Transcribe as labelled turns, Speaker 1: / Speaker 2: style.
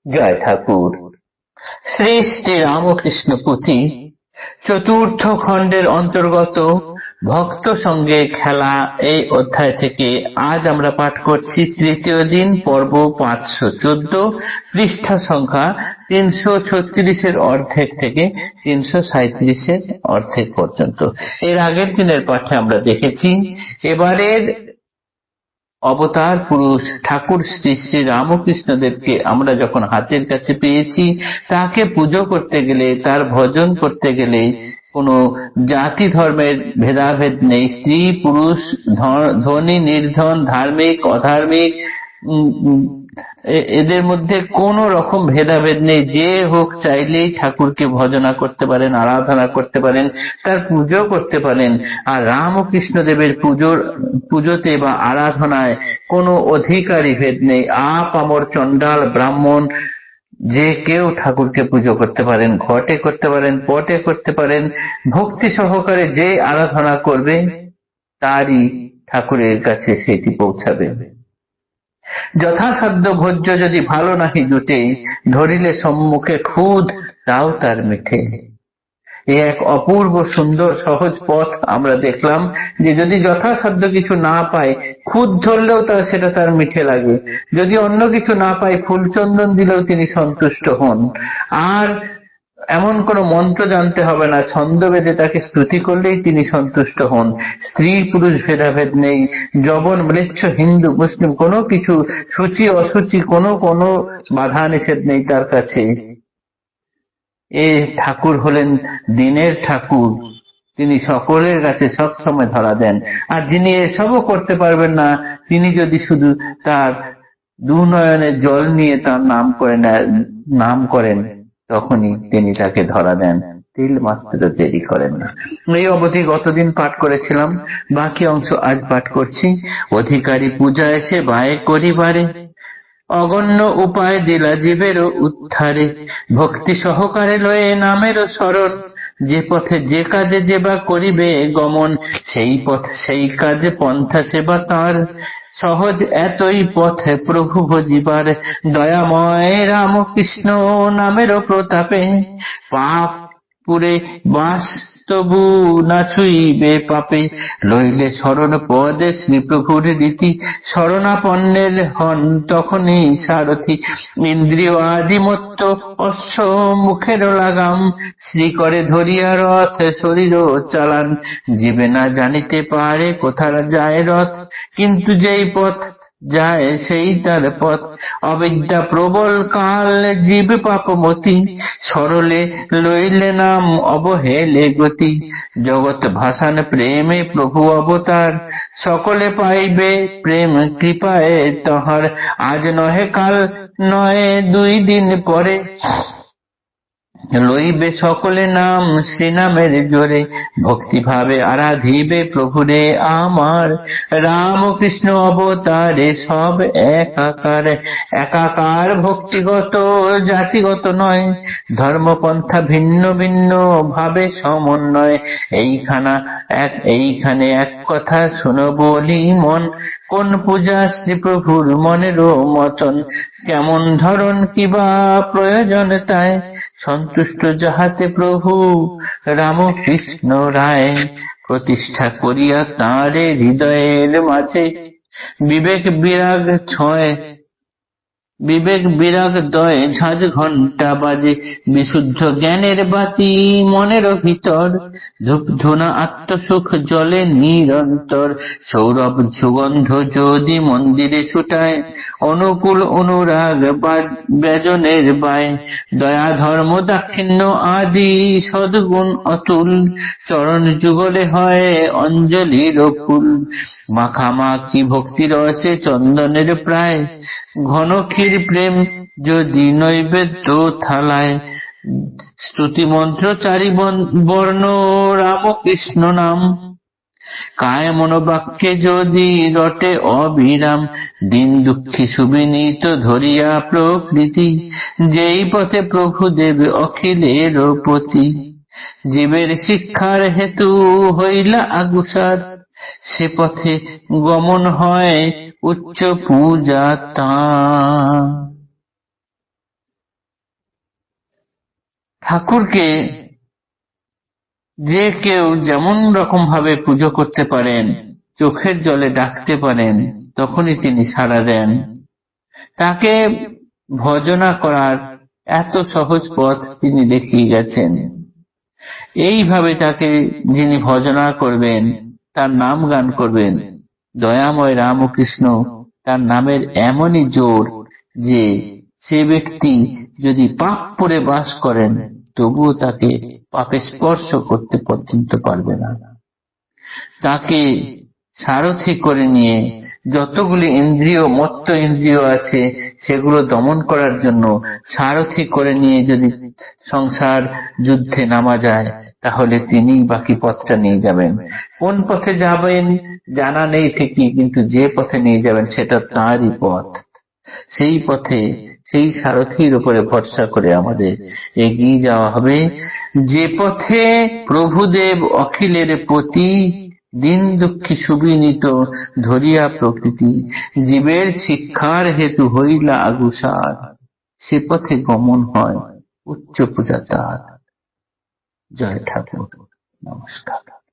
Speaker 1: জয় ঠাকুর। শ্রী শ্রী রামকৃষ্ণ পুঁথি চতুর্থ খণ্ডের অন্তর্গত ভক্ত সঙ্গে খেলা এই অধ্যায় থেকে আজ আমরা পাঠ করছি তৃতীয় দিন, পর্ব 514, পৃষ্ঠা সংখ্যা 336 অর্ধেক থেকে 337 অর্ধেক পর্যন্ত। এর আগের দিনের পাঠে আমরা দেখেছি এবারের অবতার পুরুষ ঠাকুর শ্রী শ্রী রামকৃষ্ণদেবকে আমরা যখন হাতের কাছে পেয়েছি, তাকে পুজো করতে গেলে, তার ভজন করতে গেলে কোনো জাতি ধর্মের ভেদাভেদ নেই। স্ত্রী পুরুষ, ধনী নির্ধন, ধার্মিক অধার্মিক, এদের মধ্যে কোন রকম ভেদাভেদ নেই। যে হোক চাইলেই ঠাকুরকে ভজনা করতে পারেন, আরাধনা করতে পারেন, তার পুজো করতে পারেন। আর রামকৃষ্ণ দেবের পুজোতে বা আরাধনায় কোনো অধিকারী ভেদ নেই। আপামর চণ্ডাল ব্রাহ্মণ যে কেউ ঠাকুরকে পুজো করতে পারেন, ঘটে করতে পারেন, পটে করতে পারেন। ভক্তি সহকারে যে আরাধনা করবে তারই ঠাকুরের কাছে সেটি পৌঁছাবে। যথাসাধ্য ভোজ্য যদি ভালো নাহি জুটে, ধরিলে সম্মুখে খুদ তাও তার মিঠে। এই এক অপূর্ব সুন্দর সহজ পথ আমরা দেখলাম, যে যদি যথাসাধ্য কিছু না পায়, খুদ ধরলেও সেটা তার মিঠে লাগে। যদি অন্য কিছু না পায়, ফুলচন্দন দিলেও তিনি সন্তুষ্ট হন। আর এমন কোন মন্ত্র জানতে হবে না, ছন্দ বেঁধে তাকে স্তুতি করলেই তিনি সন্তুষ্ট হন। স্ত্রী পুরুষ ভেদাভেদ নেই, যবন ম্লেচ্ছ হিন্দু মুসলিম কোনো কিছু, সূচি অসুচি কোনো বাধা নিষেধ নেই তার কাছে। এ ঠাকুর হলেন দিনের ঠাকুর, তিনি সকলের কাছে সব সময় ধরা দেন। আর যিনি এসবও করতে পারবেন না, তিনি যদি শুধু তার দুনয়নের জল নিয়ে তার নাম করেন, তখনই তিনি তাকে ধরা দেন, তিল মাত্র দেরি করেন না। এই অবধি গতদিন পাঠ করেছিলাম, বাকি অংশ আজ পাঠ করছি। অধিকারী পূজা এসে বায়ে করিবারে, অগণ্য উপায় দিলা জীবেরও উদ্ধারে। ভক্তি সহকারে লয়ে নামেরও শরণ, যে পথে যে কাজে যেবা করিবে গমন, সেই পথ সেই কাজে পন্থা সেবা তার। সহজ এতই পথে প্রভু ভজিবার, দয়াময় রামকৃষ্ণ নামেরও প্রতাপে। পাপ পুরে বাস তবু না ছুইবে পাপে, লইলে শরণ পদে শ্রী প্রভুর রীতি। শরণাপন্নের হন তখনই সারথি, ইন্দ্রিয় আদিমত্ত অশ্ব মুখের লাগাম। শ্রী করে ধরিয়া রথ শরীর চালান, জীবে না জানিতে পারে কোথা যায় রথ। কিন্তু যেই পথ যায় সেই তার পথ, অবিদ্যা প্রবল কাল জীব পাপমতি। সরলে লইলে নাম অবহেলে গতি, জগৎ ভাসান প্রেমে প্রভু অবতার। সকলে পাইবে প্রেম কৃপায় তাহার, আজ নহে কাল নয় 2 দিন পরে। লইবে সকলে নাম শ্রীনামের জোরে, ভক্তিভাবে আরাধিবে প্রভুরে আমার। রামকৃষ্ণ অবতারে সব একাকার, একাকার ভক্তিগত জাতিগত নয়। ধর্মপন্থা ভিন্ন ভিন্ন ভাবে সমন্বয়, এইখানে এক কথা শুনো বলি মন। কোন পূজা শ্রীপ্রভুর মনেরও মতন, কেমন ধরন কিবা প্রয়োজন তাই। সন্তুষ্ট যাহাতে প্রভু রামকৃষ্ণ রায়, প্রতিষ্ঠা করিয়া তাঁরে হৃদয়ের মাঝে। বিবেক বিরাগ দয় ঝাঁঝ ঘণ্টা বাজে, বিশুদ্ধ জ্ঞানের বাতি মনের ভিতর। ধূপ ধুনা আত্মসুখ জলে নিরন্তর, সৌরভ সুগন্ধ যদি মন্দিরে ছুটায়। অনুকূল অনুরাগ ব্যজনের বায়, দয়া ধর্ম দাক্ষিণ্য আদি সদ্গুণ অতুল। চরণ যুগলে হয় অঞ্জলির ফুল, মাখামাখি ভক্তি রসে চন্দনের প্রায়। ঘন ক্ষীর প্রেম যদি নৈবেদ্য থালায়, স্তুতি মন্ত্র চারি বর্ণ রামকৃষ্ণ নাম। কায় মনোবাক্যে যদি রটে অবিরাম, দিন দুঃখী সুবিনীত ধরিয়া প্রকৃতি। যেই পথে প্রভু দেব অখিলের পতি, জীবের শিক্ষার হেতু হইলা আগুসার। সে পথে গমন হয় উচ্চ পূজা তাঁর। ঠাকুরকে যে কেউ যেমন রকম ভাবে পুজো করতে পারেন, চোখের জলে ডাকতে পারেন, তখনই তিনি সাড়া দেন। তাকে ভজনা করার এত সহজ পথ তিনি দেখিয়ে গেছেন। এইভাবে তাকে যিনি ভজনা করবেন, তার নাম গান করবেন, দয়াময় রামকৃষ্ণ, তার নামের এমনই জোর যে সে ব্যক্তি যদি পাপ করে বাস করেন তবুও তাকে পাপে স্পর্শ করতে পর্যন্ত পারবে না। তাকে সারথি করে নিয়ে যতগুলি ইন্দ্রিয়, মত্ত ইন্দ্রিয় আছে সেগুলো দমন করার জন্য সারথি করে নিয়ে যদি সংসার যুদ্ধে নামা যায়, তাহলে তিনি বাকি পথটা নিয়ে যাবেন। কোন পথে যাবেন জানা নেই ঠিকই, কিন্তু যে পথে নিয়ে যাবেন সেটা তাঁরই পথ। সেই পথে, সেই সারথির উপরে ভরসা করে আমাদের এগিয়ে যাওয়া হবে, যে পথে প্রভুদেব অখিলের পতি, দিন দুঃখী সুবিনীত ধরিয়া প্রকৃতি, জীবের শিক্ষার হেতু হইলা আগুসার, সে পথে গমন হয় উচ্চ পূজা তার। জয় ঠাকুর, নমস্কার।